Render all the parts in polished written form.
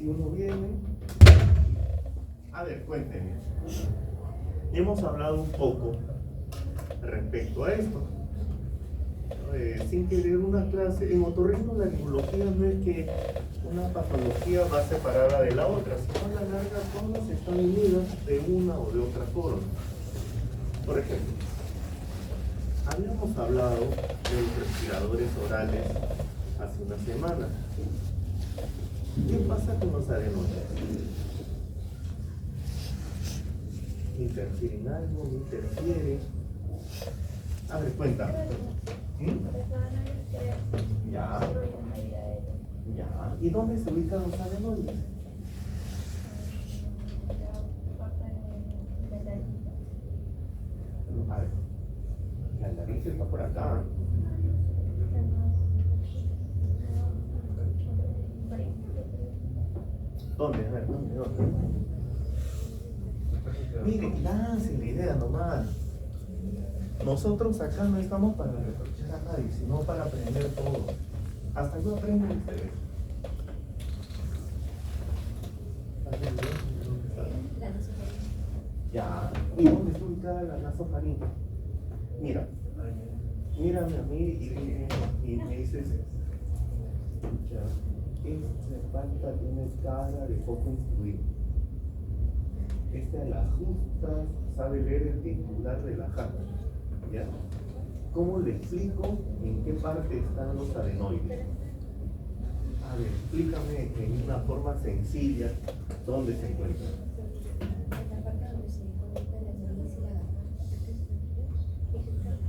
si uno viene. A ver, cuéntenme. Hemos hablado un poco respecto a esto. Sin querer una clase, en otorrinolaringología no es que una patología va separada de la otra, sino a la larga todas están unidas de una o de otra forma. Por ejemplo, habíamos hablado de los respiradores orales hace una semana. ¿Qué pasa con los adenoides? ¿Interfieren algo? ¿No interfieren? A ver, cuéntame. Ya. Ya. ¿Y dónde se ubican los adenoides? A ver. La nariz está por acá. ¿Dónde? A ver, ¿dónde? Miren, lancen la idea nomás. Nosotros acá no estamos para reprochar a nadie, sino para aprender todo. Hasta yo aprendo de ustedes. Ya. ¿Y dónde está ubicada la nasofaringe? Mira. Mírame a mí y me dices, escucha, esta pata tiene cara de poco instruido. Esta de las justas sabe leer el titular de la jata. ¿Ya? ¿Cómo le explico en qué parte están los adenoides? A ver, explícame en una forma sencilla dónde se encuentran. En la parte donde se conecta la nariz y la garganta.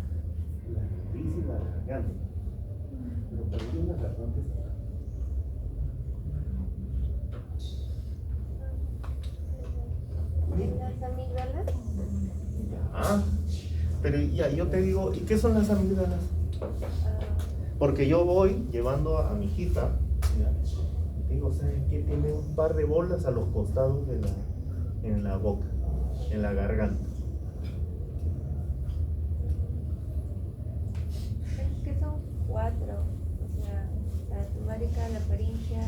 La nariz y la garganta. Pero ¿por qué la garganta está acá? Las amígdalas. Ya. Pero ya, yo te digo, ¿y qué son las amígdalas? Porque yo voy llevando a mi hijita, ¿ya? Digo, ¿sabes qué? Tiene un par de bolas a los costados en la boca, en la garganta. Es que son 4, o sea, la tumárica, la faringea,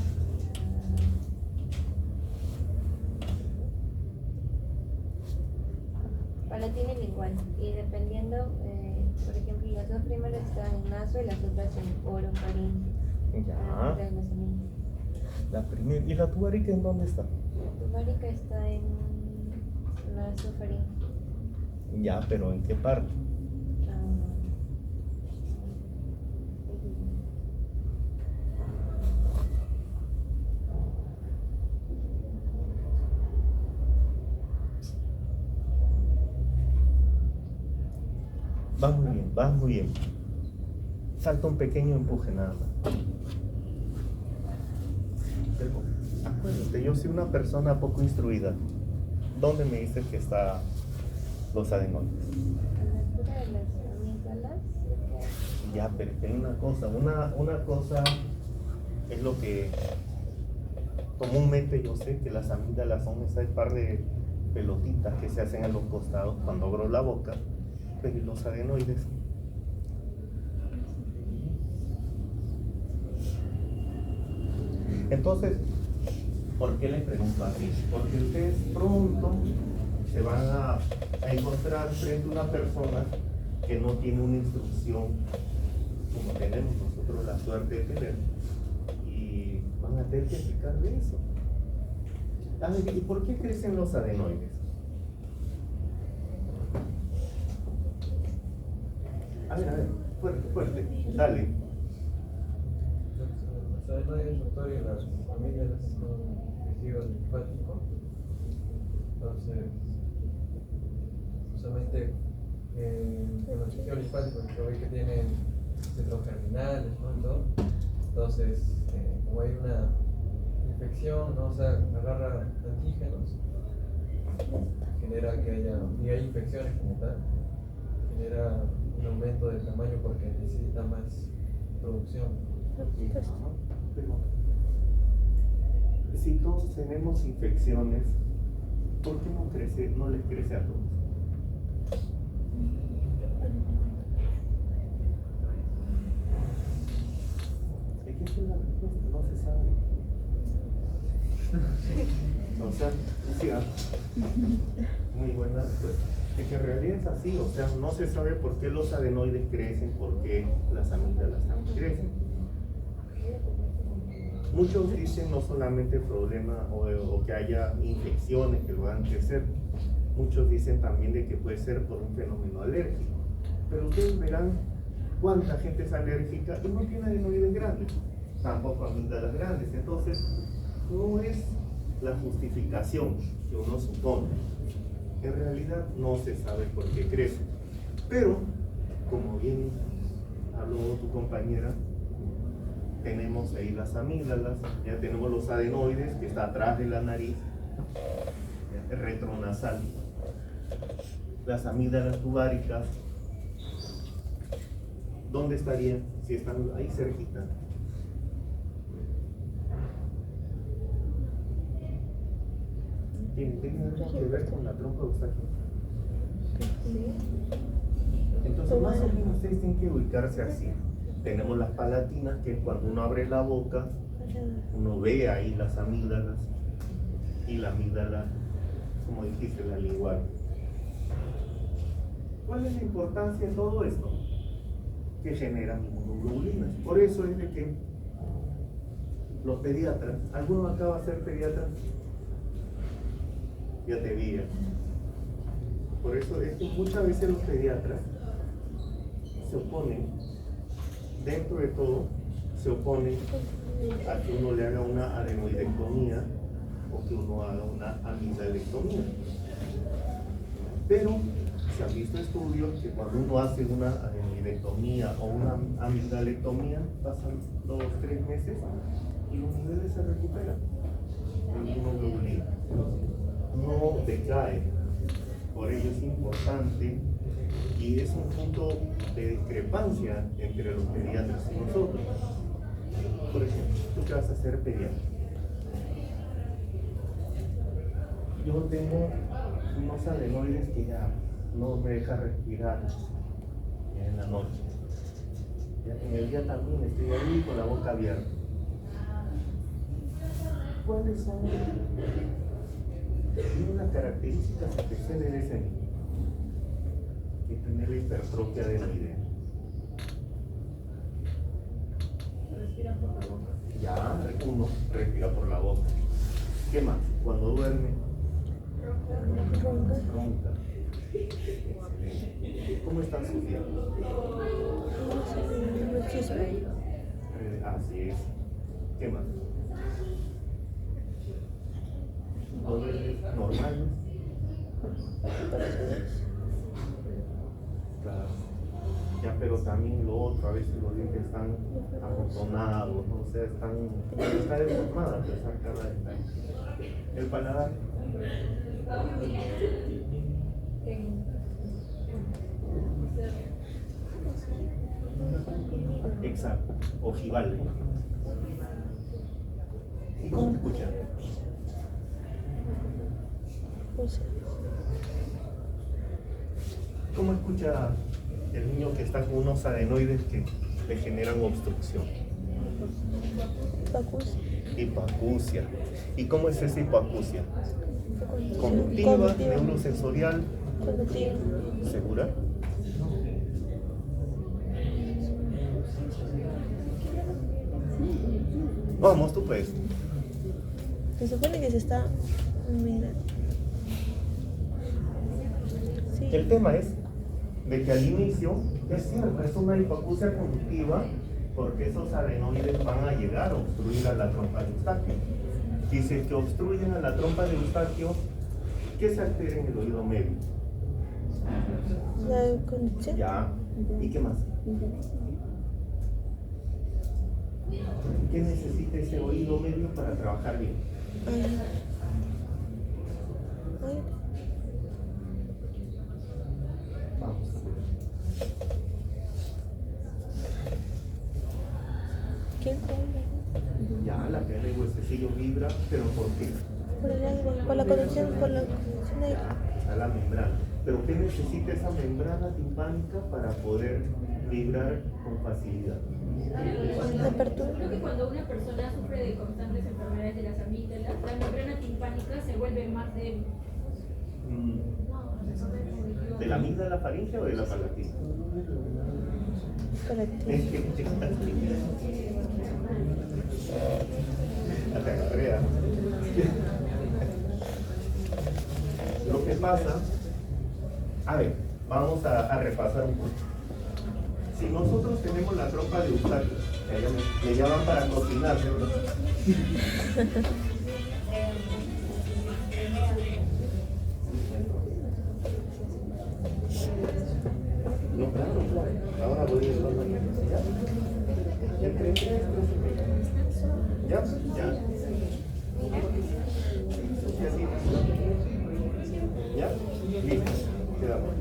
palatina y lingual. Y dependiendo, por ejemplo, las dos primeras están en naso y las otras en oro, faringe. Ya. La primera. ¿Y la tumárica en dónde está? La tumárica está en naso, faringe. Ya, pero ¿en qué parte? Vas muy bien. Falta un pequeño empuje nada más. Pero acuérdate, yo soy una persona poco instruida. ¿Dónde me dices que están los adenoides? A la altura de las amígdalas. Ya, pero es que hay una cosa. Una cosa es lo que comúnmente yo sé que las amígdalas son ese par de pelotitas que se hacen a los costados cuando abro la boca. Pero los adenoides. Entonces, ¿por qué les pregunto así? Porque ustedes pronto se van a encontrar frente a una persona que no tiene una instrucción como tenemos nosotros la suerte de tener y van a tener que explicar de eso. A ver, ¿y por qué crecen los adenoides? A ver, fuerte, dale. Los adenoides, doctor, y las amígdalas son tejido linfático. Entonces, justamente en los tejidos linfáticos que ve que tienen centros germinales, ¿no? Y todo. Entonces, como hay una infección, ¿no? O sea, agarra antígenos, genera que haya, y hay infecciones como tal, genera un aumento del tamaño porque necesita más producción. Pero si todos tenemos infecciones, ¿por qué no les crece a todos? Es que esa es la respuesta, no se sabe. O sea, sí, muy buena respuesta. Es que en realidad es así, o sea, no se sabe por qué los adenoides crecen, por qué las amígdalas también crecen. Muchos dicen no solamente problema o que haya infecciones que lo hagan crecer, muchos dicen también de que puede ser por un fenómeno alérgico. Pero ustedes verán cuánta gente es alérgica y no tiene adenoides grandes, tampoco amígdalas grandes. Entonces, no es la justificación que uno supone. En realidad no se sabe por qué crece. Pero, como bien habló tu compañera, tenemos ahí las amígdalas, ya tenemos los adenoides que está atrás de la nariz, retronasal, las amígdalas tubáricas. ¿Dónde estarían? Si están ahí cerquita. ¿Tiene algo que ver con la trompa de Eustaquio? Entonces, más o menos ustedes tienen que ubicarse así. Tenemos las palatinas, que cuando uno abre la boca, uno ve ahí las amígdalas y la amígdala, como dijiste, la lingual. ¿Cuál es la importancia de todo esto? Que generan inmunoglobulinas. Por eso es de que los pediatras, ¿alguno acaba de ser pediatra? Ya te vi. Por eso es que muchas veces los pediatras se oponen, dentro de todo, se oponen a que uno le haga una adenoidectomía o que uno haga una amigdalectomía. Pero se han visto estudios que cuando uno hace una adenoidectomía o una amigdalectomía, pasan 2 o 3 meses y los niveles se recuperan. El inmunoglobulina no decae. Por ello es importante y es un punto de discrepancia entre los pediatras y nosotros. Por ejemplo, tú qué vas a hacer pediatra. Yo tengo unos adenoides que ya no me deja respirar en la noche. Ya en el día también estoy ahí con la boca abierta. ¿Cuáles son las características especiales de ese niño? Que tiene la hipertrofia adenoidea. Respira por la boca. Ya, uno respira por la boca. ¿Qué más? Cuando duerme, ronca. Excelente. ¿Cómo están sus dientes? Así es. ¿Qué más? ¿Dolores normales? Claro. Ya, pero también lo otro, a veces los dientes están amontonados, ¿no? O sea, está deformada esa cara de detalle. El paladar. Exacto, ojival. ¿Y cómo escuchan? ¿Cómo escucha el niño que está con unos adenoides que le generan obstrucción? Hipoacusia. ¿Y cómo es esa hipoacusia? Conductiva, neurosensorial. ¿Segura? Vamos, tú puedes. Se supone que se está mirando. Sí. El tema es de que al inicio, es cierto, es una hipoacusia conductiva porque esos adenoides van a llegar a obstruir a la trompa de Eustaquio. Y si es que obstruyen a la trompa de Eustaquio, ¿qué se altera en el oído medio? La conducción. Ya. ¿Y qué más? ¿Qué necesita ese oído medio para trabajar bien? Ay. Vamos. ¿Quién? Ya, la piel de huesecillo vibra, pero ¿por qué? Por el aire, por la conducción, por la conducción de aire. Ya, está la membrana. ¿Pero qué necesita esa membrana timpánica para poder vibrar con facilidad? La apertura. Creo que cuando una persona sufre de constantes enfermedades de las amígdalas, también ¿De la amígdala faríngea o de la palatina? Correcto. Ya te agarré, ¿ah? Lo que pasa, a ver, vamos a repasar un poco. Si nosotros tenemos la trompa de Eustaquio, que allá me llaman para cocinar, ¿no? No, claro, claro. Ahora voy a ir a ¿Ya? ¿Ya? ¿Ya? ¿Ya? Listo. Quedamos.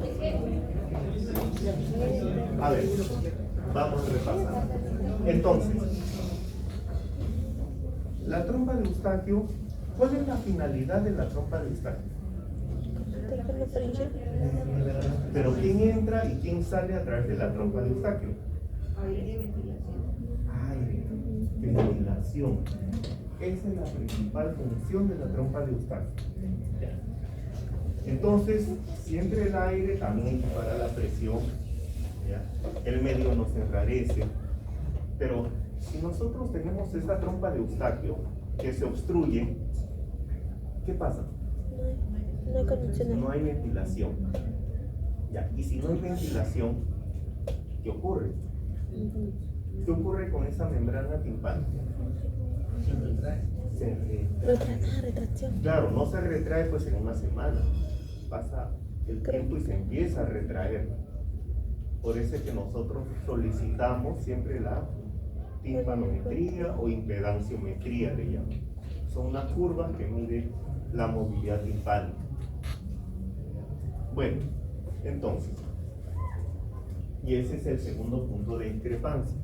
A ver, vamos a repasar. Entonces, la trompa de Eustaquio, ¿cuál es la finalidad de la trompa de Eustaquio? Teléfono faríngeo. Pero ¿quién entra y quién sale a través de la trompa de Eustaquio? Aire y ventilación. Aire, ventilación. Esa es la principal función de la trompa de Eustaquio. Entonces, si entra el aire, también equipara la presión, ¿ya? El medio no se enrarece. Pero si nosotros tenemos esta trompa de Eustaquio que se obstruye, ¿qué pasa? No hay conexión. No hay ventilación. ¿Ya? Y si no hay ventilación, ¿qué ocurre? ¿Qué ocurre con esa membrana timpánica? Se retrae. Retracción. Claro, no se retrae pues en una semana. Pasa el tiempo y se empieza a retraer. Por eso es que nosotros solicitamos siempre la timpanometría o impedanciometría, le llaman. Son unas curvas que miden la movilidad timpánica. Bueno, entonces, y ese es el segundo punto de discrepancia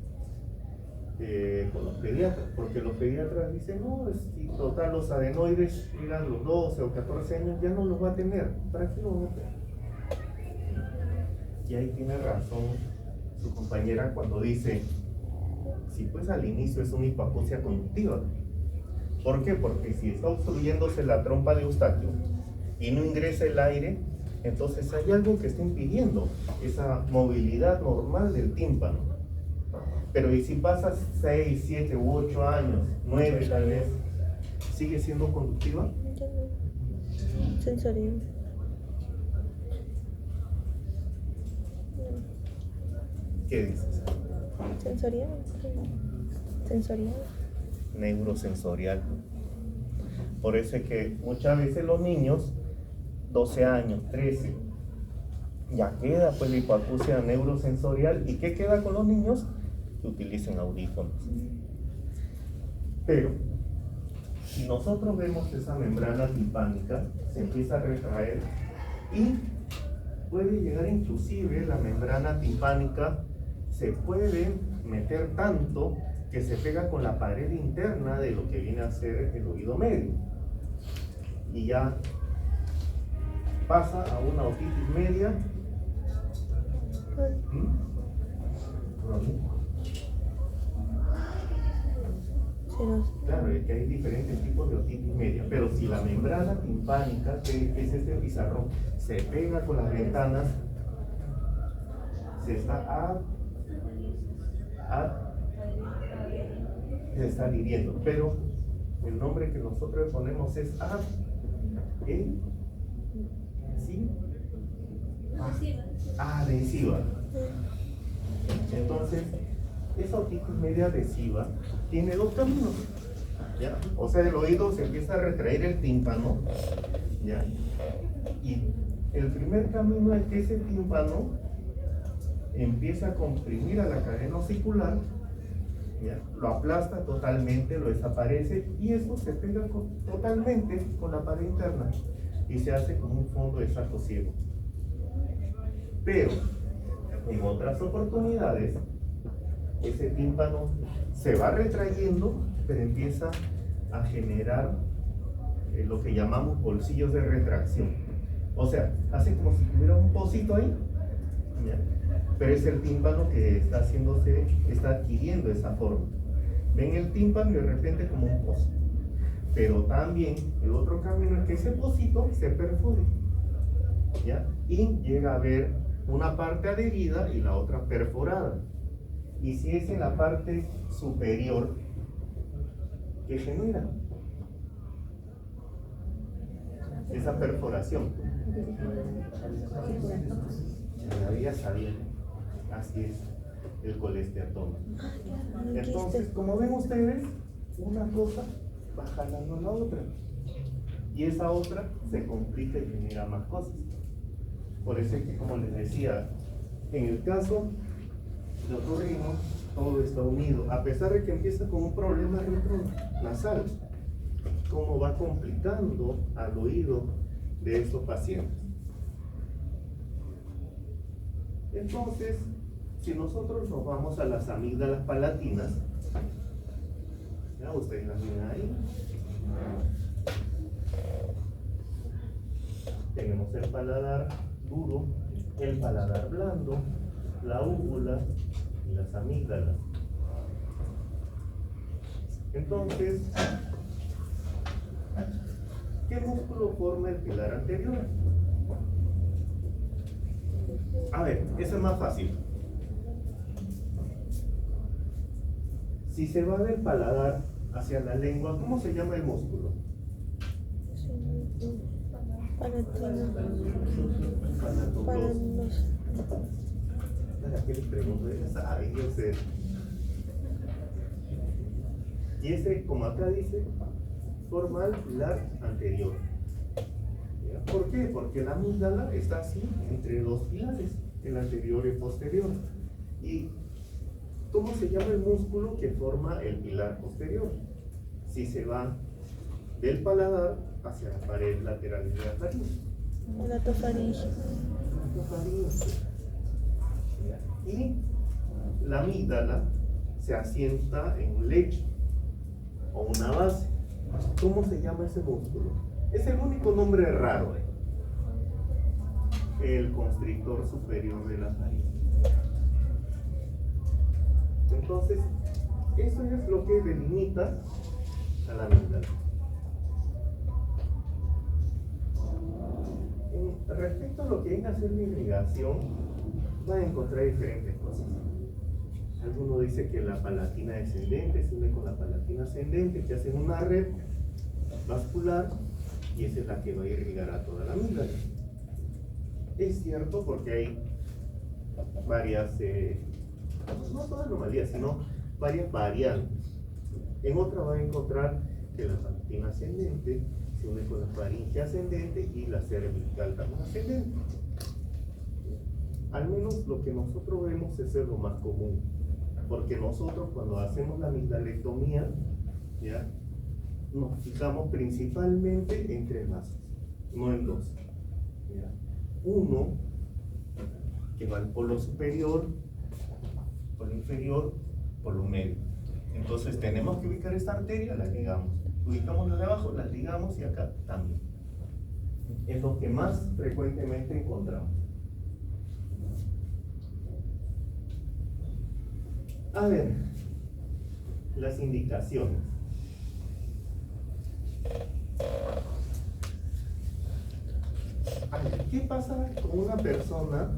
con los pediatras, porque los pediatras dicen, no, si total los adenoides llegan los 12 o 14 años, ya no los va a tener. ¿Para qué los va a tener? Y ahí tiene razón su compañera cuando dice, sí, pues al inicio es una hipoacusia conductiva. ¿Por qué? Porque si está obstruyéndose la trompa de Eustaquio y no ingresa el aire, entonces hay algo que está impidiendo esa movilidad normal del tímpano. Pero ¿y si pasa 6, 7 u 8 años, 9 tal vez, sigue siendo conductiva? Ya no. Sensorial. ¿Qué dices? Sensorial. Sensorial. Neurosensorial. Por eso es que muchas veces los niños, 12 años, 13, ya queda pues la hipoacusia neurosensorial. ¿Y qué queda con los niños? Que utilicen audífonos. Pero si nosotros vemos esa membrana timpánica, se empieza a retraer y puede llegar inclusive la membrana timpánica, se puede meter tanto que se pega con la pared interna de lo que viene a ser el oído medio y ya pasa a una otitis media. Claro, es que hay diferentes tipos de otitis media, pero si la membrana timpánica, que es este pizarrón, se pega con las ventanas, se está hiriendo, pero el nombre que nosotros ponemos es adhesiva. Entonces, esa otitis media adhesiva tiene dos caminos, ¿ya? O sea, el oído se empieza a retraer el tímpano, ¿ya? Y el primer camino es que ese tímpano empieza a comprimir a la cadena osicular, ¿ya? Lo aplasta totalmente, lo desaparece y eso se pega totalmente con la pared interna y se hace como un fondo de saco ciego. Pero en otras oportunidades ese tímpano se va retrayendo, pero empieza a generar lo que llamamos bolsillos de retracción. O sea, hace como si tuviera un pocito ahí, ¿ya? Pero es el tímpano que está adquiriendo esa forma. Ven el tímpano y de repente como un pozo. Pero también el otro camino es que ese pocito se perfore, ¿ya? Y llega a haber una parte adherida y la otra perforada. Y si es en la parte superior, ¿qué genera? Esa perforación. Todavía sabía. Así es, el colesteatoma. Entonces, como ven ustedes, una cosa va jalando a la otra. Y esa otra se complica y genera más cosas. Por eso es que, como les decía, en el caso de otorrino, todo está unido. A pesar de que empieza con un problema retronasal, como va complicando al oído de estos pacientes. Entonces, si nosotros nos vamos a las amígdalas palatinas, ya ustedes las ven ahí, tenemos el paladar duro, el paladar blando, la úvula y las amígdalas. Entonces, ¿qué músculo forma el pilar anterior? A ver, eso es más fácil. Si se va del paladar hacia la lengua, ¿cómo se llama el músculo? Palatino. ¿Para qué les pregunto? Ya saben, yo sé. Y ese, como acá dice, forma el pilar anterior. ¿Ya? ¿Por qué? Porque la amígdala está así, entre dos pilares, el anterior y el posterior. ¿Y cómo se llama el músculo que forma el pilar posterior? Si se va del paladar hacia la pared lateral de la faringe. La tofaringe. Y la amígdala se asienta en un lecho o una base. ¿Cómo se llama ese músculo? Es el único nombre raro. El constrictor superior de la faringe. Entonces, eso es lo que delimita a la amígdala. Respecto a lo que viene a hacer la irrigación, van a encontrar diferentes cosas. Alguno dice que la palatina descendente se une con la palatina ascendente, que hacen una red vascular y esa es la que va a irrigar a toda la amígdala. Es cierto porque hay varias, no todas anomalías, sino varias variantes. En otra van a encontrar que la palatina ascendente se une con la faringe ascendente y la cervical también ascendente. Al menos lo que nosotros vemos es lo más común, porque nosotros cuando hacemos la amigdalectomía, ¿ya? Nos fijamos principalmente en tres vasos, no en dos. ¿Ya? Uno, que va al polo superior, polo inferior, polo medio. Entonces tenemos que ubicar esta arteria, la ligamos. Ubicamos la de abajo, la ligamos y acá también. Es lo que más frecuentemente encontramos. A ver, las indicaciones. A ver, ¿qué pasa con una persona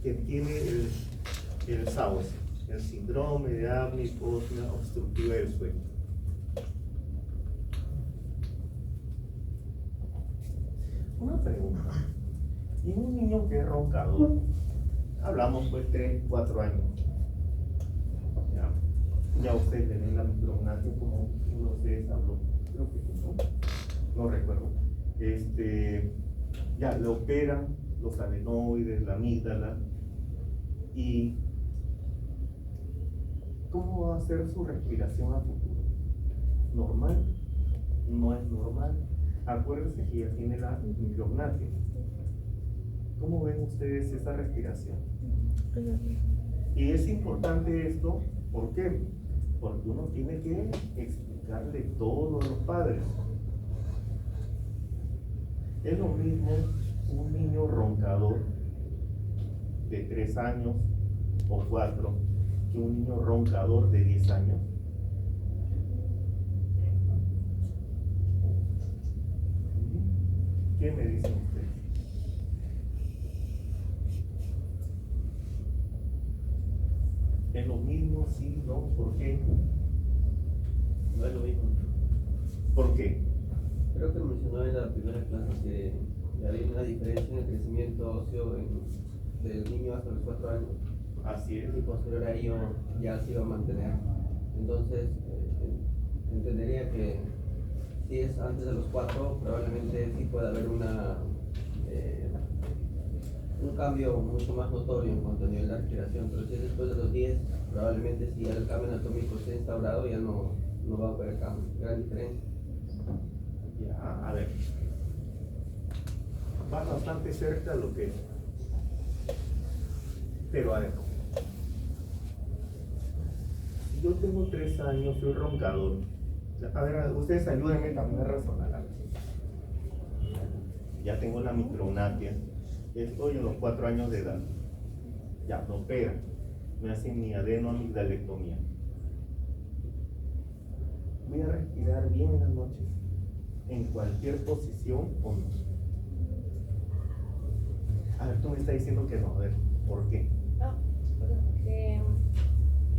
que tiene el SAOS, el síndrome de apnea hipóxia obstructiva del sueño? Una pregunta. ¿Y un niño que es roncador? Hablamos pues 3, 4 años. Ya ustedes le ven la micrognatia como uno de ustedes habló. Creo que no recuerdo. Ya le operan los adenoides, la amígdala. ¿Y cómo va a ser su respiración a futuro? ¿Normal? ¿No es normal? Acuérdense que ya tiene la micrognatia. ¿Cómo ven ustedes esa respiración? Y es importante esto, ¿por qué? Porque uno tiene que explicarle todo a los padres. Es lo mismo un niño roncador de 3 años o 4 que un niño roncador de 10 años. ¿Qué me dicen ustedes? ¿Es lo mismo? ¿Sí? ¿No? ¿Por qué? No es lo mismo. ¿Por qué? Creo que mencionó en la primera clase que había una diferencia en el crecimiento óseo del niño hasta los 4 años. Así es. Y posterior a ello ya se iba a mantener. Entonces, entendería que si es antes de los 4, probablemente sí puede haber un cambio mucho más notorio en cuanto a nivel de respiración, pero si es después de los 10, probablemente si ya el cambio anatómico esté instaurado, ya no va a haber gran diferencia. Ya, a ver. Va bastante cerca a lo que es. Pero a ver. Si yo tengo 3 años, soy roncador. A ver, ustedes ayúdenme también a razonar algo. Ya tengo la micronapia. Estoy en los 4 años de edad. Ya, no pega. Me hacen mi adenoamigdalectomía. Voy a respirar bien en las noches, en cualquier posición o no. A ver, tú me estás diciendo que no. A ver, ¿por qué? Porque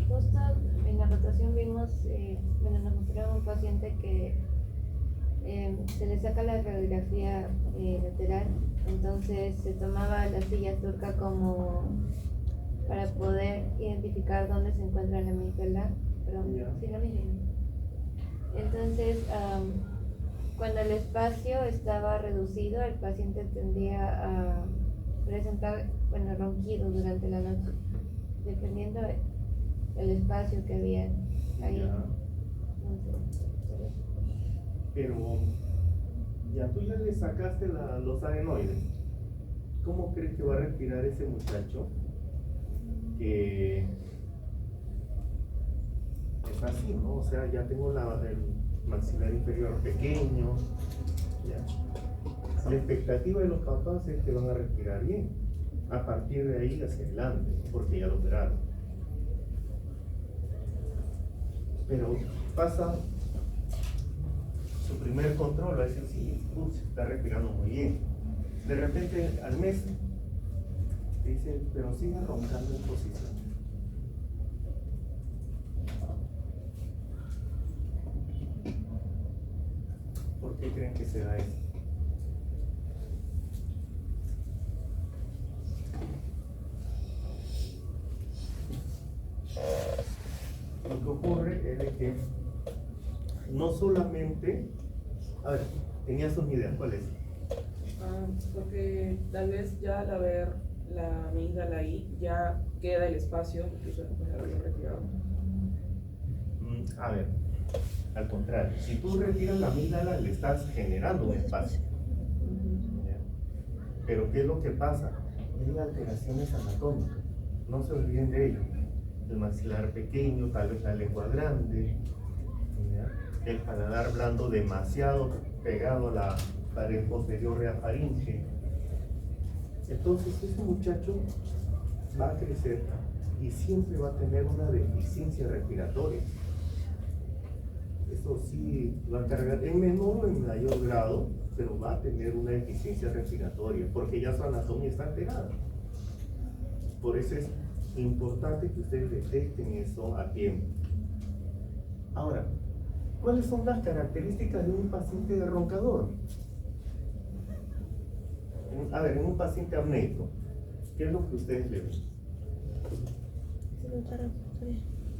justo en la rotación vimos, nos mostraron un paciente que se le saca la radiografía lateral, entonces se tomaba la silla turca como para poder identificar dónde se encuentra la amígdala. Sí, la amígdala. Entonces, cuando el espacio estaba reducido, el paciente tendía a presentar, ronquidos durante la noche, dependiendo del espacio que había ahí. Pero ya tú ya le sacaste los adenoides. ¿Cómo crees que va a respirar ese muchacho? Que es así, ¿no? O sea, ya tengo el maxilar inferior pequeño. Ya. La expectativa de los papás es que van a respirar bien. A partir de ahí hacia adelante, porque ya lo operaron. Pero pasa su primer control, va a decir, sí, está respirando muy bien. De repente, al mes, te dice, pero sigue roncando en posición. ¿Por qué creen que se da eso? Lo que ocurre es de que no solamente, a ver, tenías una idea, ¿cuál es? Porque tal vez ya al haber la amígdala ahí, ya queda el espacio, incluso después de haberlo retirado. A ver, al contrario, si tú retiras la amígdala, le estás generando un espacio. Pero ¿qué es lo que pasa? Hay alteraciones anatómicas, no se olviden de ello. El maxilar pequeño, tal vez la lengua grande, ¿ya? El paladar blando demasiado pegado a la pared posterior reafaringe. Entonces ese muchacho va a crecer y siempre va a tener una deficiencia respiratoria. Eso sí va a cargar en menor o en mayor grado, pero va a tener una deficiencia respiratoria porque ya su anatomía está alterada. Por eso es importante que ustedes detecten eso a tiempo. Ahora, ¿cuáles son las características de un paciente roncador? A ver, en un paciente apneico, ¿qué es lo que ustedes le ven?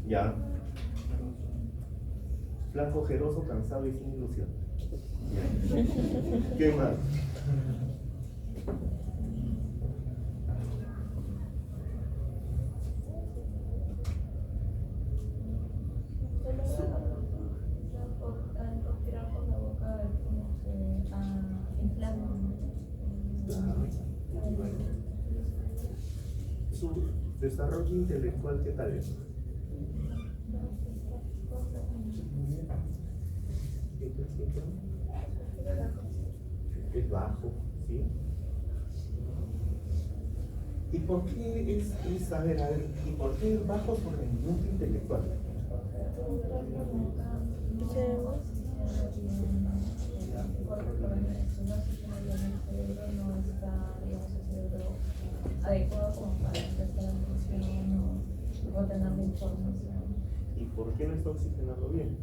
Ya. Flaco, ojeroso, cansado y sin ilusión. Ya. ¿Qué más? Respirar por la boca es como se inflama. Su desarrollo intelectual, ¿qué tal es? Es bajo, ¿sí? ¿Y por qué es a ver, ¿y por qué es bajo su rendimiento intelectual? adecuado como para prestar atención o tener la información. ¿Y por qué no está oxigenando bien?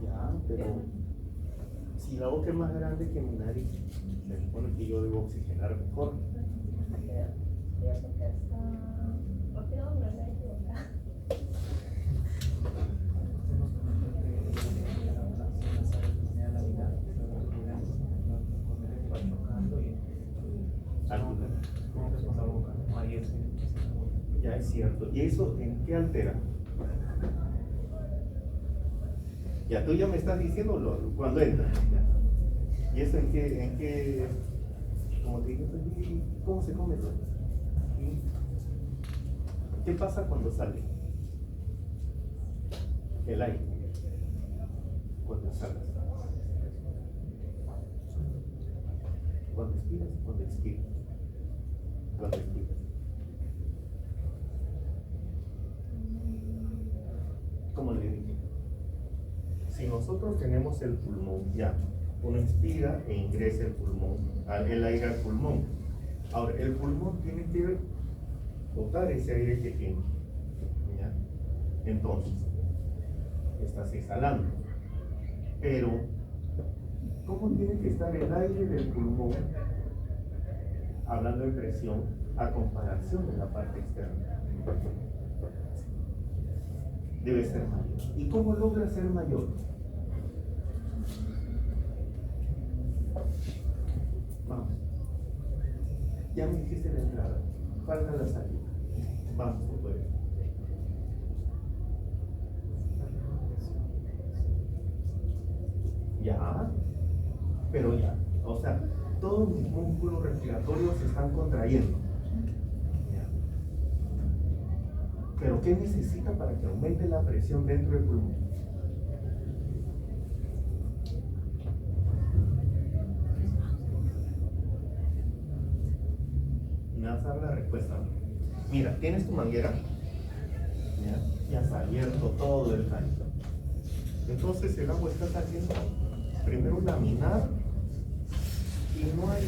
Ya, pero si la boca es más grande que mi nariz, se supone que yo debo oxigenar mejor. Pienso que está... ¿Por qué no me he equivocado? Ya es cierto. ¿Y eso en qué altera? Ya tú ya me estás diciendo cuando entra. Ya. ¿Y eso en qué, como te digo, cómo se come eso? ¿Qué pasa cuando sale? El aire. Cuando sale. Cuando expiras, cuando expiras. Cuando expiras. Como le dije, si nosotros tenemos el pulmón ya, uno expira e ingresa el aire al pulmón. Ahora, el pulmón tiene que botar ese aire que tiene. ¿Ya? Entonces, estás exhalando. Pero, ¿cómo tiene que estar el aire del pulmón, hablando de presión, a comparación de la parte externa? Debe ser mayor. ¿Y cómo logra ser mayor? Vamos. Ya me dijiste la entrada. Falta la salida. Vamos, tú puedes. Ya. Pero ya. O sea, todos mis músculos respiratorios se están contrayendo. Pero ¿qué necesita para que aumente la presión dentro del pulmón? Me vas a dar la respuesta. Mira, tienes tu manguera. Ya está abierto todo el caño. Entonces el agua está saliendo primero laminar y no hay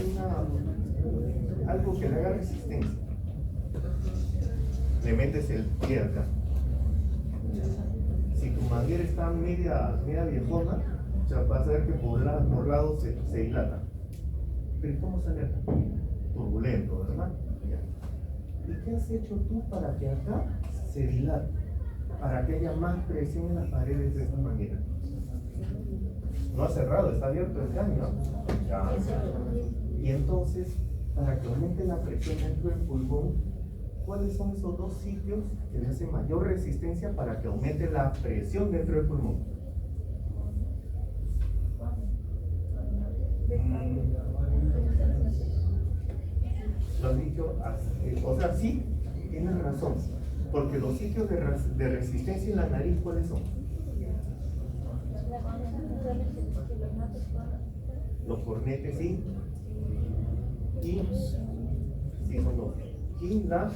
algo que le haga resistencia. Le metes el pie acá. Si tu manguera está media viejona, o sea, vas a ver que por lados se dilata. Pero ¿cómo sale acá? Turbulento, ¿verdad? Ya. ¿Y qué has hecho tú para que acá se dilate? Para que haya más presión en las paredes de esta manguera. No ha cerrado, está abierto el caño, ¿no? Ya. Y entonces, para que aumente la presión dentro del pulmón, ¿cuáles son esos dos sitios que le hacen mayor resistencia para que aumente la presión dentro del pulmón? Lo has dicho, o sea, sí, tienes razón, porque los sitios de resistencia en la nariz, ¿cuáles son? Los cornetes, sí. Y sí, son dos. Y la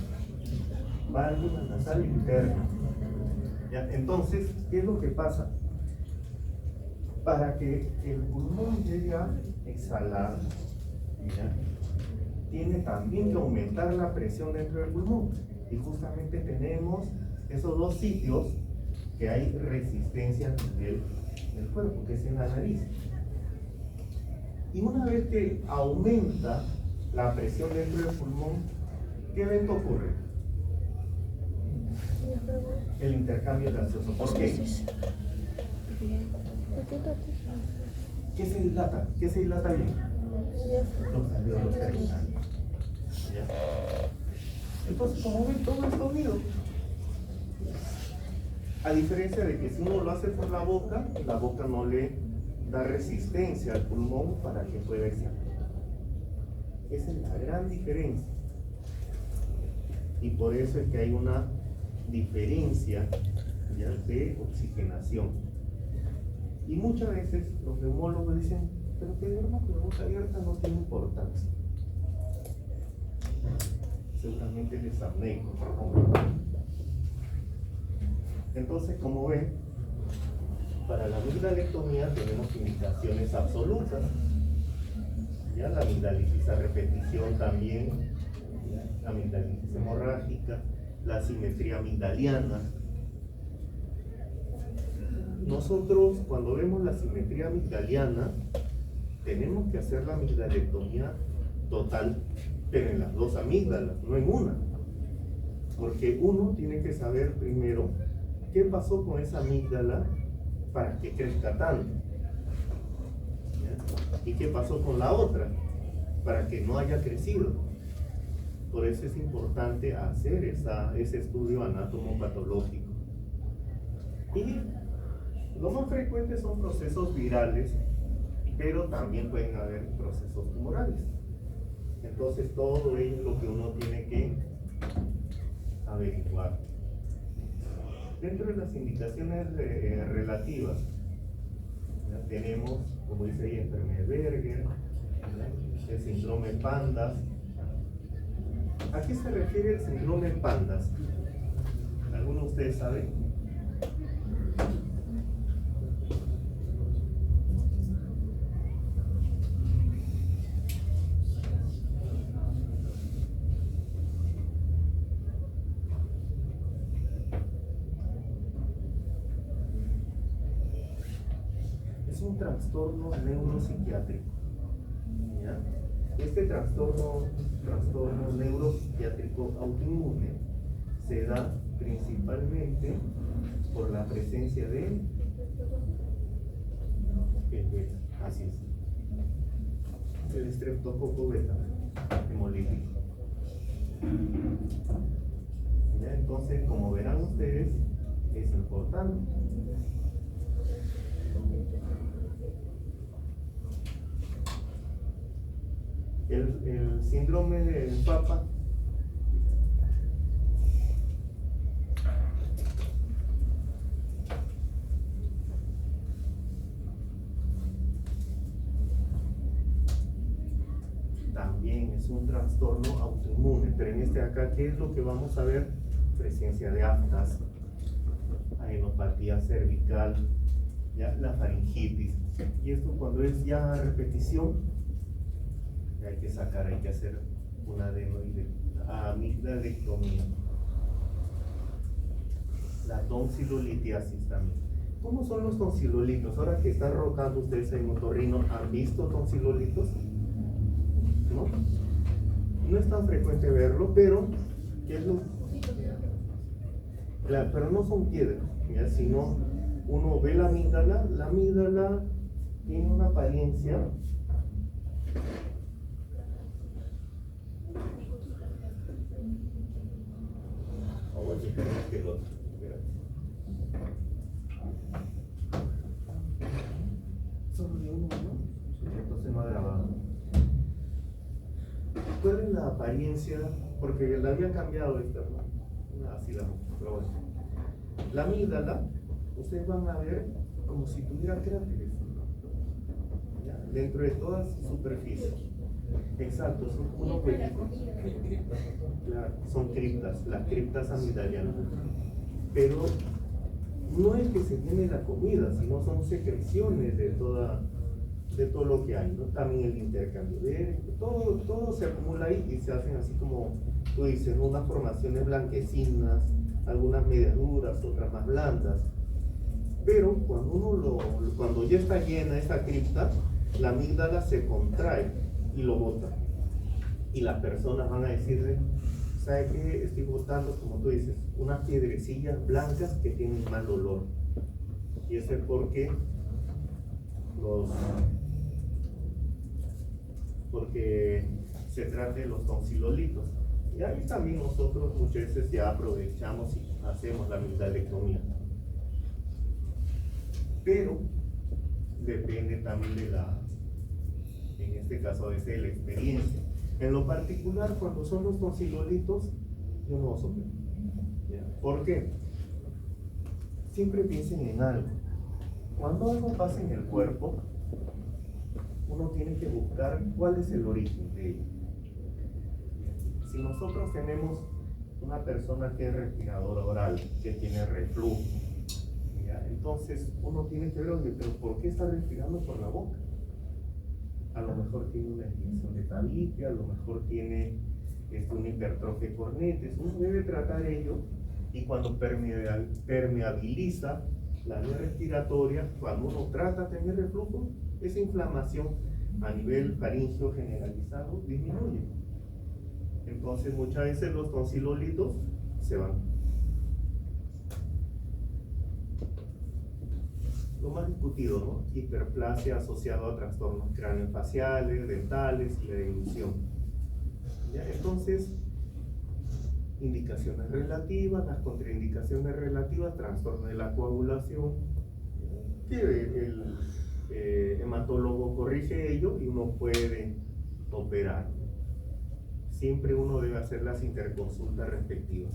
válvula nasal interna. ¿Ya? Entonces, ¿qué es lo que pasa? Para que el pulmón llegue a exhalar, ¿ya? Tiene también que aumentar la presión dentro del pulmón. Y justamente tenemos esos dos sitios que hay resistencia a nivel del cuerpo, que es en la nariz. Y una vez que aumenta la presión dentro del pulmón, ¿qué evento ocurre? El intercambio gaseoso. ¿Por qué? ¿Qué se dilata? ¿Qué se dilata bien? Los alveolos terminales. ¿Ya? Entonces, como ven, todo está unido. A diferencia de que si uno lo hace por la boca no le da resistencia al pulmón para que pueda exhalar. Esa es la gran diferencia. Y por eso es que hay una diferencia, ¿ya?, de oxigenación. Y muchas veces los neumólogos dicen, pero que duerma con la boca abierta no tiene importancia. Seguramente les apneico. Entonces, como ven, para la amigdalectomía tenemos indicaciones absolutas. Ya la amigdalitis a repetición también, ¿ya? La amigdalitis hemorrágica, la asimetría amigdaliana. Nosotros cuando vemos la asimetría amigdaliana tenemos que hacer la amigdalectomía total, pero en las dos amígdalas, no en una, porque uno tiene que saber primero qué pasó con esa amígdala para que crezca tanto, ¿ya? Y qué pasó con la otra para que no haya crecido. Por eso es importante hacer ese estudio anatomopatológico. Y lo más frecuente son procesos virales, pero también pueden haber procesos tumorales. Entonces todo ello es lo que uno tiene que averiguar. Dentro de las indicaciones relativas, ya tenemos, como dice ahí, enfermedad de Berger, ¿ya? El síndrome Pandas. ¿A qué se refiere el síndrome Pandas? ¿Alguno de ustedes sabe? Es un trastorno neuropsiquiátrico, ¿ya? Este trastorno neuropsiquiátrico autoinmune se da principalmente por la presencia de así es, el estreptococo beta hemolítico. ¿Ya? Entonces, como verán ustedes, es importante. El síndrome de Papa también es un trastorno autoinmune, pero en este acá, ¿qué es lo que vamos a ver? Presencia de aftas, adenopatía cervical, ya, la faringitis. Y esto cuando es ya a repetición, hay que sacar, hay que hacer una amigdalectomía. La tonsilolitiasis también. ¿Cómo son los tonsilolitos? Ahora que están rotando ustedes en otorrino, ¿han visto tonsilolitos? ¿No? No es tan frecuente verlo, pero ¿qué es lo? Claro, pero no son piedras, ¿ya? Sino uno ve la amígdala tiene una apariencia que el otro. Solo de uno, ¿no? Entonces no ha grabado. ¿Cuál es la apariencia? Porque la había cambiado esta, ¿no? Así la, pero bueno. La amígdala, ustedes van a ver como si tuviera cráteres, ¿ya? Dentro de toda su superficie. Exacto, son como unos huequitos. Claro, son criptas, las criptas amigdalianas. Pero no es que se tiene la comida, sino son secreciones de todo lo que hay, ¿no? También el intercambio de todo se acumula ahí y se hacen así como tú dices, ¿no? Unas formaciones blanquecinas, algunas medias duras, otras más blandas. Pero cuando ya está llena esa cripta, la amígdala se contrae y lo bota. Y las personas van a decirle, ¿sabe qué? Estoy botando, como tú dices, unas piedrecillas blancas que tienen mal olor. Y eso es porque se trata de los tonsilolitos. Y ahí también nosotros muchas veces ya aprovechamos y hacemos la amigdalectomía. Pero depende también en este caso, de la experiencia. En lo particular, cuando son los tonsilolitos, yo no uso. ¿Por qué? Siempre piensen en algo. Cuando algo pasa en el cuerpo, uno tiene que buscar cuál es el origen de ello. Si nosotros tenemos una persona que es respiradora oral, que tiene reflujo, ¿ya? Entonces uno tiene que ver, oye, pero ¿por qué está respirando por la boca? a lo mejor tiene una infección de tabique, a lo mejor tiene una hipertrofia de cornetes. Uno debe tratar ello, y cuando permeabiliza la vía respiratoria, cuando uno trata de tener reflujo, esa inflamación a nivel faríngeo generalizado disminuye. Entonces muchas veces los tonsilolitos se van. Lo más discutido, ¿no? Hiperplasia asociado a trastornos craneofaciales, dentales y la deglución. ¿Ya? Entonces, indicaciones relativas, las contraindicaciones relativas, trastorno de la coagulación, que el hematólogo corrige ello y uno puede operar. Siempre uno debe hacer las interconsultas respectivas.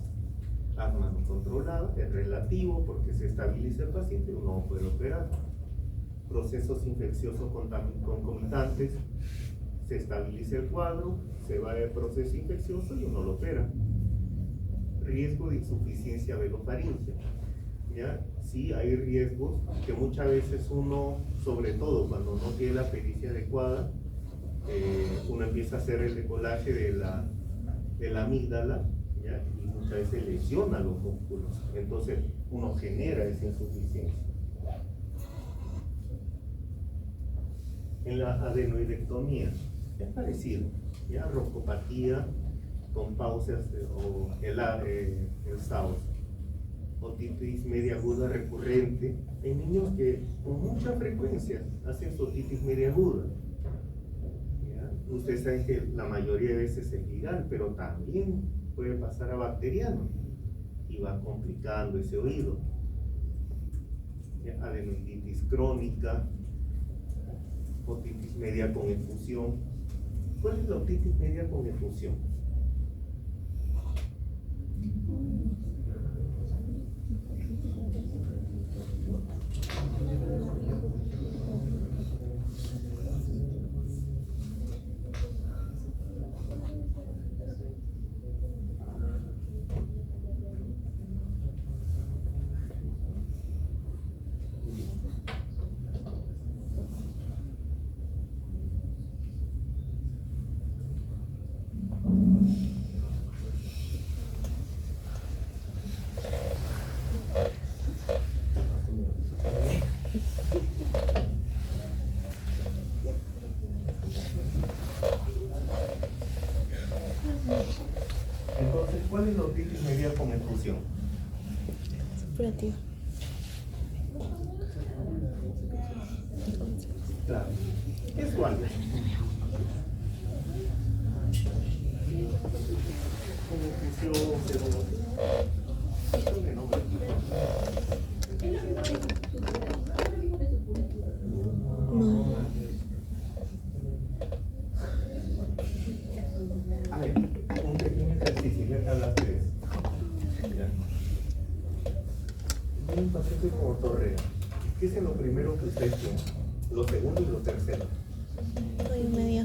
Asma no controlada es relativo porque se estabiliza el paciente y uno puede operar. Procesos infecciosos concomitantes, se estabiliza el cuadro, se va el proceso infeccioso y uno lo opera. Riesgo de insuficiencia venofaríngea. ¿Ya? Sí, hay riesgos que muchas veces uno, sobre todo cuando no tiene la pericia adecuada, uno empieza a hacer el decolaje de la amígdala, ¿ya? Y muchas veces lesiona los músculos, entonces uno genera esa insuficiencia. En la adenoidectomía es parecido, ¿ya? Roscopatía con pausas o el SAUS, otitis media aguda recurrente en niños que con mucha frecuencia hacen su otitis media aguda. ¿Ya? Ustedes saben que la mayoría de veces es viral, pero también puede pasar a bacteriano y va complicando ese oído. ¿Ya? Adenoiditis crónica, otitis media con efusión. ¿Cuál es la otitis media con efusión? Entonces, ¿cuál es la otitis media con efusión? Supurativa. Claro. ¿Qué es cuál? Con efusión, creo que no. No. A ver, un pequeño ejercicio, ya que hablaste de eso. Ya. Tiene un paciente con otorrea. ¿Qué es lo primero que ustedes tienen? Lo segundo y lo tercero. Soy media.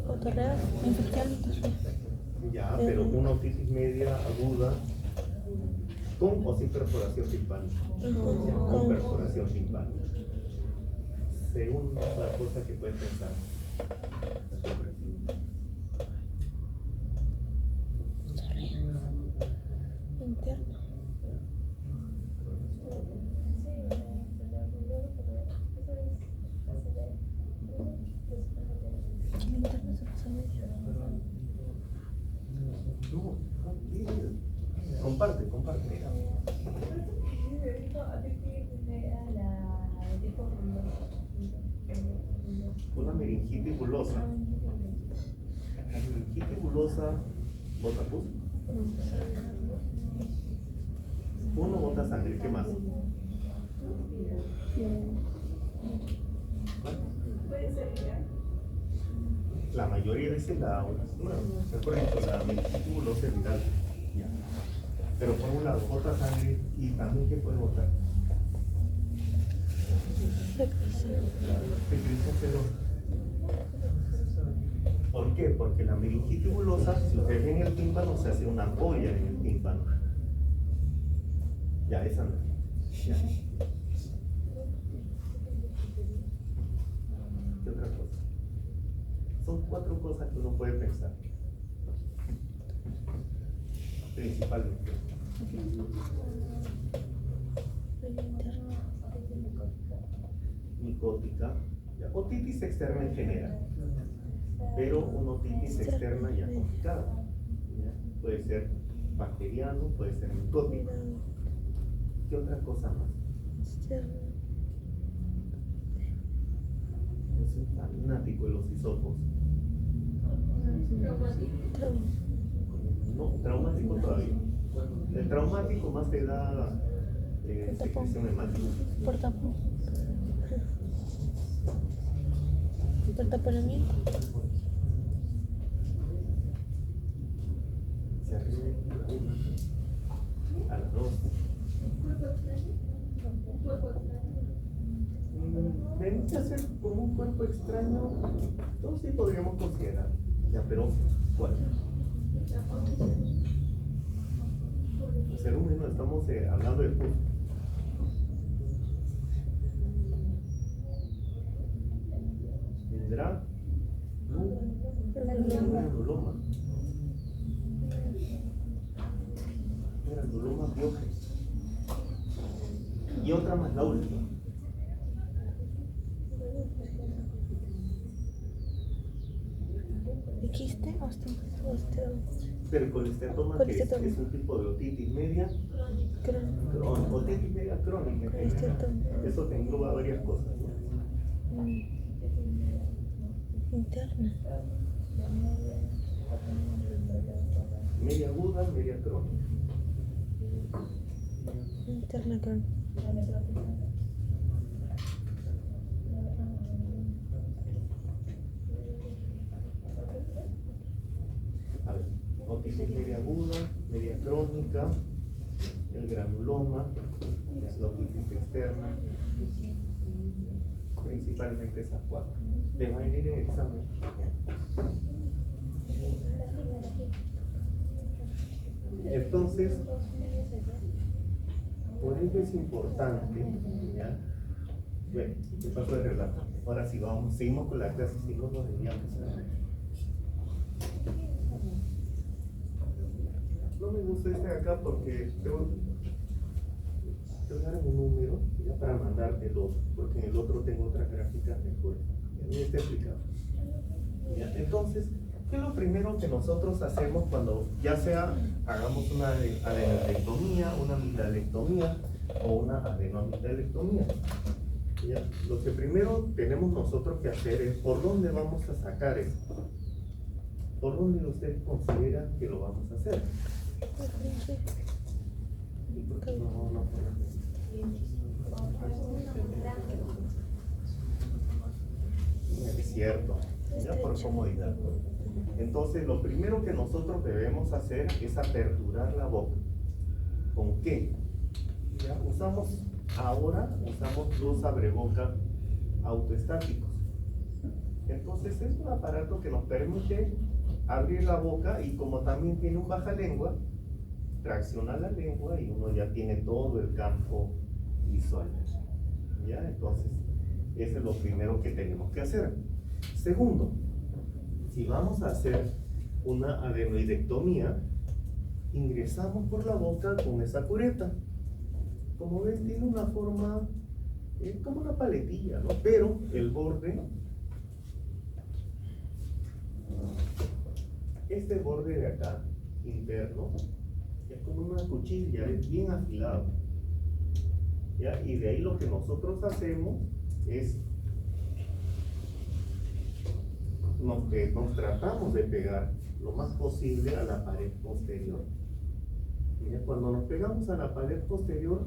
Otorrea, infección, otorrea. Ya, pero una otitis media aguda con o sin perforación timpánica. Con perforación timpánica. Segunda cosa que puedes pensar. Interno. El interno se pasa medio. Comparte. Una meningitis bulosa. La meningitis bulosa bota pus. Uno bota sangre, ¿qué más? La mayoría de veces por ejemplo, la meningitis bulosa es viral. Ya. Pero por un lado bota sangre y también ¿qué puede botar? Secreción serosa. ¿Por qué? Porque la meningitis bulosa, si ustedes ven el tímpano, se hace una ampolla en el tímpano. Ya, esa no. Ya. ¿Qué otra cosa? Son 4 cosas que uno puede pensar. Principalmente. Micótica, ya, otitis externa en general, pero una otitis externa ya complicada. ¿Ya? Puede ser bacteriano, puede ser micótico. ¿Qué otra cosa más? Yo soy fanático de los hisopos. No, traumático todavía. El traumático más te da secreción hemática. Por taponamiento. Se arriba a las 2. Venir a ser como un cuerpo extraño, todos sí podríamos considerar. Ya, pero ¿cuál? El ser humano, estamos hablando del pulso. Vendrá un granuloma. Un granuloma biógeno. Y otra más, la última. ¿Quiste? Pericolestetoma, que es un tipo de otitis media, otitis media crónica en general. Eso te engloba varias cosas, ¿no? Interna. Media aguda, media crónica. Interna crónica. A ver, otitis media aguda, media crónica, el granuloma, la otitis externa, principalmente esas 4. Les va a venir en el examen. Entonces, por ello es importante, ¿ya? Bueno, ¿qué pasó de relato? Ahora sí, seguimos con la clase, si no nos desviamos. No me gusta este de acá porque tengo que dar un número ya para mandarte el otro, porque en el otro tengo otras gráficas mejores. Ya está explicado. ¿Ya? Entonces, ¿qué es lo primero que nosotros hacemos cuando ya sea hagamos una adenocectomía, una amidalectomía o una adenoamidalectomía? ¿Ya? Lo que primero tenemos nosotros que hacer es por dónde vamos a sacar esto. ¿Por dónde usted considera que lo vamos a hacer? Es cierto, ya por comodidad. Entonces, lo primero que nosotros debemos hacer es aperturar la boca. ¿Con qué? ¿Ya? Usamos los abreboca autoestáticos. Entonces, es un aparato que nos permite abrir la boca y como también tiene un bajalengua, tracciona la lengua y uno ya tiene todo el campo visual. ¿Ya? Entonces, eso es lo primero que tenemos que hacer. Segundo, si vamos a hacer una adenoidectomía, ingresamos por la boca con esa cureta. Como ven, tiene una forma, como una paletilla, ¿no? Pero el borde, este borde de acá, interno, es como una cuchilla, es bien afilado. ¿Ya? Y de ahí lo que nosotros hacemos es nos tratamos de pegar lo más posible a la pared posterior. ¿Ya? Cuando nos pegamos a la pared posterior,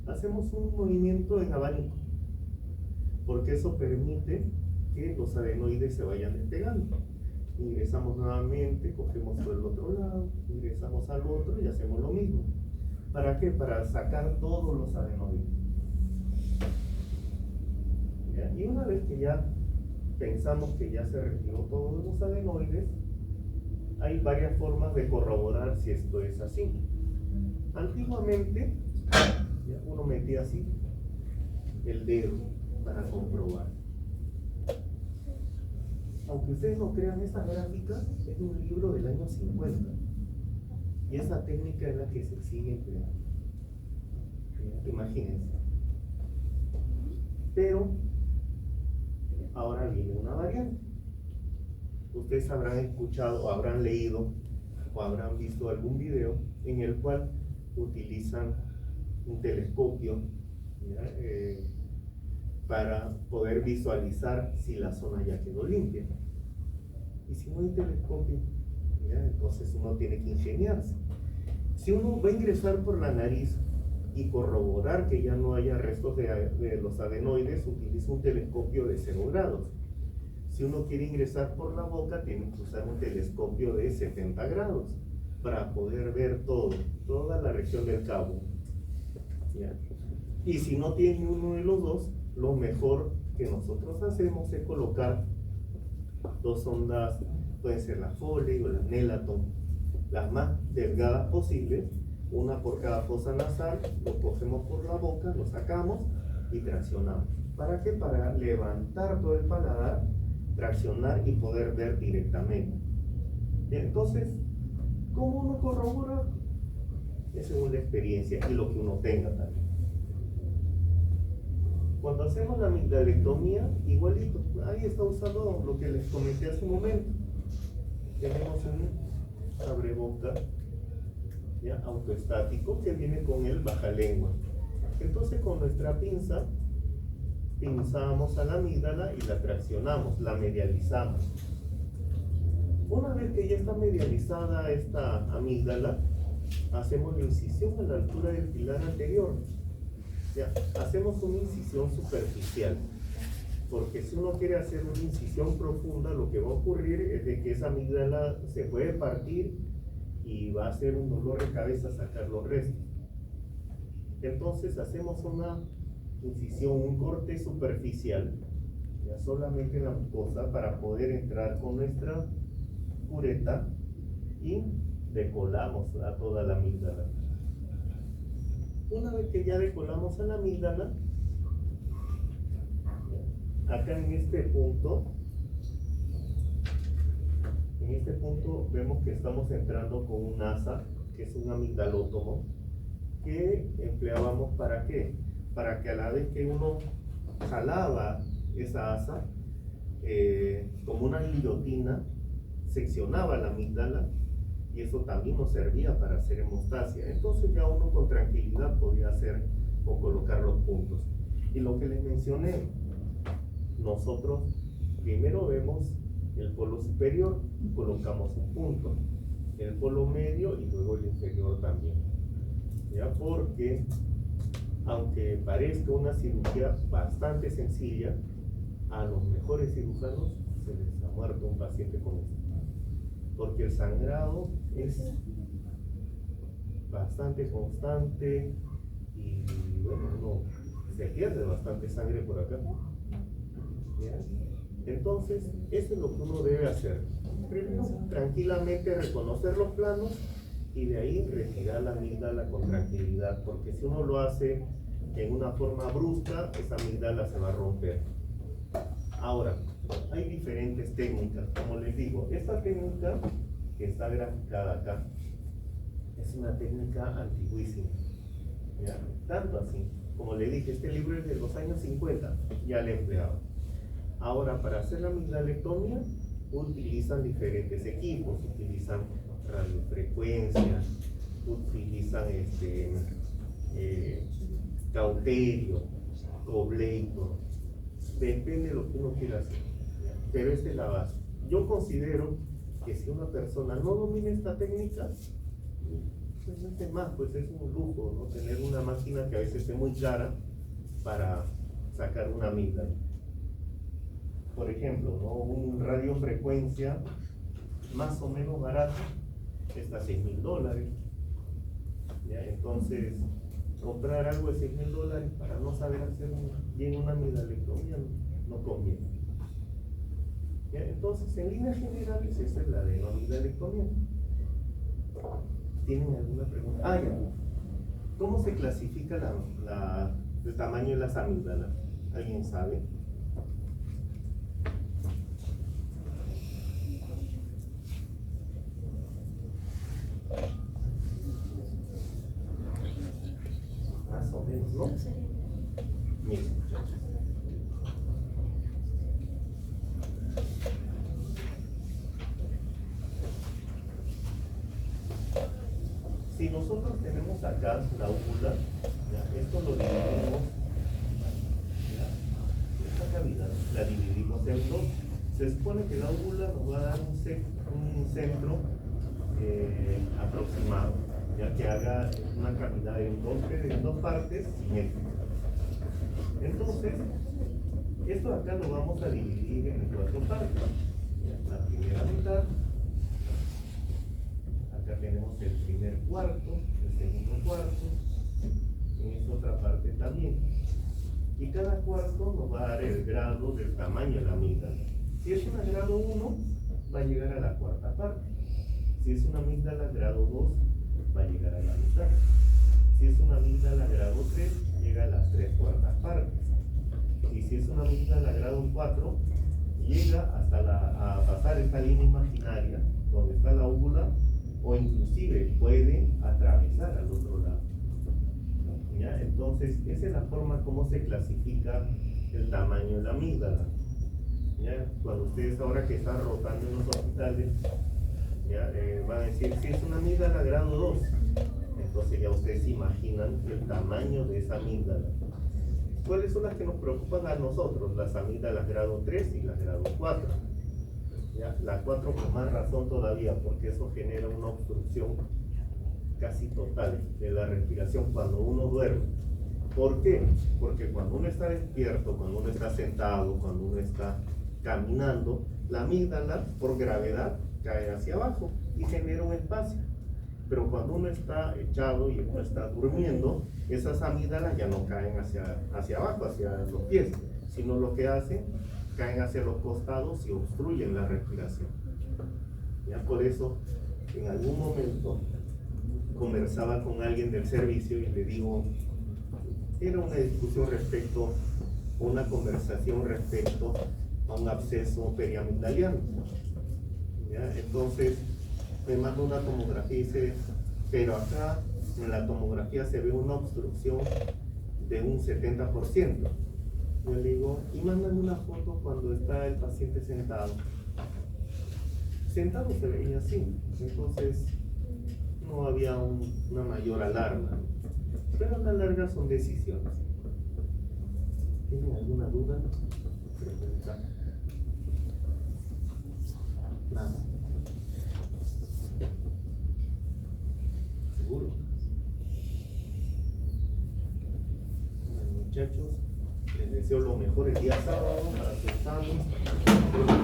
hacemos un movimiento en abanico, porque eso permite que los adenoides se vayan despegando. Ingresamos nuevamente, cogemos por el otro lado, ingresamos al otro y hacemos lo mismo. ¿Para qué? Para sacar todos los adenoides. ¿Ya? Y una vez que ya pensamos que ya se retiró todos los adenoides, hay varias formas de corroborar si esto es así. Antiguamente, ¿ya? Uno metía así el dedo para comprobar. Aunque aunque ustedes no crean, esta gráfica es de un libro del año 50. Y esa técnica es la que se sigue empleando. Imagínense. Pero ahora viene una variante. Ustedes habrán escuchado, o habrán leído, o habrán visto algún video en el cual utilizan un telescopio, ¿ya? Para poder visualizar si la zona ya quedó limpia. Y si no hay telescopio, ¿ya? Entonces uno tiene que ingeniarse. Si uno va a ingresar por la nariz y corroborar que ya no haya restos de los adenoides, utiliza un telescopio de 0 grados. Si uno quiere ingresar por la boca, tiene que usar un telescopio de 70 grados para poder ver toda la región del cabo. ¿Ya? Y si no tiene uno de los dos, lo mejor que nosotros hacemos es colocar 2 ondas, pueden ser la Foley o la Nelaton, las más delgadas posibles, una por cada fosa nasal, lo cogemos por la boca, lo sacamos y traccionamos. ¿Para qué? Para levantar todo el paladar, traccionar y poder ver directamente. Bien, entonces, ¿cómo uno corrobora? Es según la experiencia y lo que uno tenga también. Cuando hacemos la amigdalectomía, igualito, ahí está usando lo que les comenté hace un momento. Tenemos un abreboca, ¿ya? Autoestático que viene con el bajalengua. Entonces con nuestra pinza pinzamos a la amígdala y la traccionamos, la medializamos. Una vez que ya está medializada esta amígdala, hacemos la incisión a la altura del pilar anterior. Ya, hacemos una incisión superficial, porque si uno quiere hacer una incisión profunda, lo que va a ocurrir es de que esa amígdala se puede partir y va a ser un dolor de cabeza sacar los restos. Entonces hacemos una incisión, un corte superficial, ya solamente en la mucosa, para poder entrar con nuestra cureta y decolamos a toda la amígdala. Una vez que ya decolamos a la amígdala, acá en este punto vemos que estamos entrando con un asa, que es un amigdalótomo, que empleábamos ¿para qué? Para que a la vez que uno jalaba esa asa, como una guillotina, seccionaba la amígdala, y eso también nos servía para hacer hemostasia. Entonces ya uno con tranquilidad podía hacer o colocar los puntos. Y lo que les mencioné, nosotros primero vemos el polo superior, colocamos un punto, el polo medio y luego el inferior también. ¿Ya? Porque aunque parezca una cirugía bastante sencilla, a los mejores cirujanos se les ha muerto un paciente con esto. Porque el sangrado es bastante constante y bueno, uno se pierde bastante sangre por acá. ¿Bien? Entonces, eso es lo que uno debe hacer. Primero, tranquilamente reconocer los planos y de ahí retirar la amígdala con tranquilidad, porque si uno lo hace en una forma brusca, esa amígdala se va a romper. Ahora, hay diferentes técnicas, como les digo, esta técnica que está graficada acá es una técnica antiguísima, ¿ya? Tanto así, como le dije, este libro es de los años 50, ya le he empleado. Ahora, para hacer la amigdalectomía, utilizan diferentes equipos, utilizan radiofrecuencia, utilizan cauterio, Coblator, depende de lo que uno quiera hacer, pero esta es la base. Yo considero que si una persona no domina esta técnica, pues no es más, pues es un lujo, ¿no? Tener una máquina que a veces es muy cara para sacar una amígdala. Por ejemplo, ¿no? Un radiofrecuencia más o menos barato está a $6,000. ¿Ya? Entonces, comprar algo de $6,000 para no saber hacer bien una amigdalectomía no conviene. ¿Ya? Entonces, en líneas generales, esa es la de la amigdalectomía. ¿Tienen alguna pregunta? Ah, ya. ¿Cómo se clasifica el tamaño de las amígdalas? ¿Alguien sabe? ¿no? Miren, muchachos. Si nosotros tenemos acá la úvula, ¿ya? Esto lo dividimos, ¿ya? Esta cavidad la dividimos en dos. Se supone que la úvula nos va a dar un centro aproximado, ya que haga una cavidad en dos partes simétricas. Entonces, esto acá lo vamos a dividir en 4 partes. La primera mitad, acá tenemos el primer cuarto, el segundo cuarto, en esta otra parte también. Y cada cuarto nos va a dar el grado del tamaño de la amígdala. Si es una grado 1, va a llegar a la cuarta parte. Si es una amígdala grado 2, va a llegar a la mitad. Si es una amígdala grado 3, llega a las 3/4 partes. Y si es una amígdala grado 4, llega hasta a pasar esta línea imaginaria donde está la úvula, o inclusive puede atravesar al otro lado. ¿Ya? Entonces, esa es la forma como se clasifica el tamaño de la amígdala. ¿Ya? Cuando ustedes ahora que están rotando en los hospitales, ¿ya? Van a decir, si es una amígdala grado 2, entonces ya ustedes se imaginan el tamaño de esa amígdala. ¿Cuáles son las que nos preocupan a nosotros? Las amígdalas grado 3 y las grado 4. ¿Ya? La 4 con más razón todavía, porque eso genera una obstrucción casi total de la respiración cuando uno duerme. ¿Por qué? Porque cuando uno está despierto, cuando uno está sentado, cuando uno está caminando, la amígdala por gravedad cae hacia abajo y genera un espacio. Pero cuando uno está echado y uno está durmiendo, esas amígdalas ya no caen hacia abajo, hacia los pies, sino lo que hacen, caen hacia los costados y obstruyen la respiración. Ya por eso, en algún momento, conversaba con alguien del servicio y le digo, era una discusión respecto, una conversación respecto a un absceso periamigdaliano. ¿Ya? Entonces, me manda una tomografía y dice, pero acá en la tomografía se ve una obstrucción de un 70%. Yo le digo, y mándame una foto cuando está el paciente sentado. Sentado se veía así, entonces no había una mayor alarma. Pero a la larga son decisiones. ¿Tienen alguna duda? Pregunta. Nada. ¿Seguro? Bueno, muchachos, les deseo lo mejor el día sábado para su examen.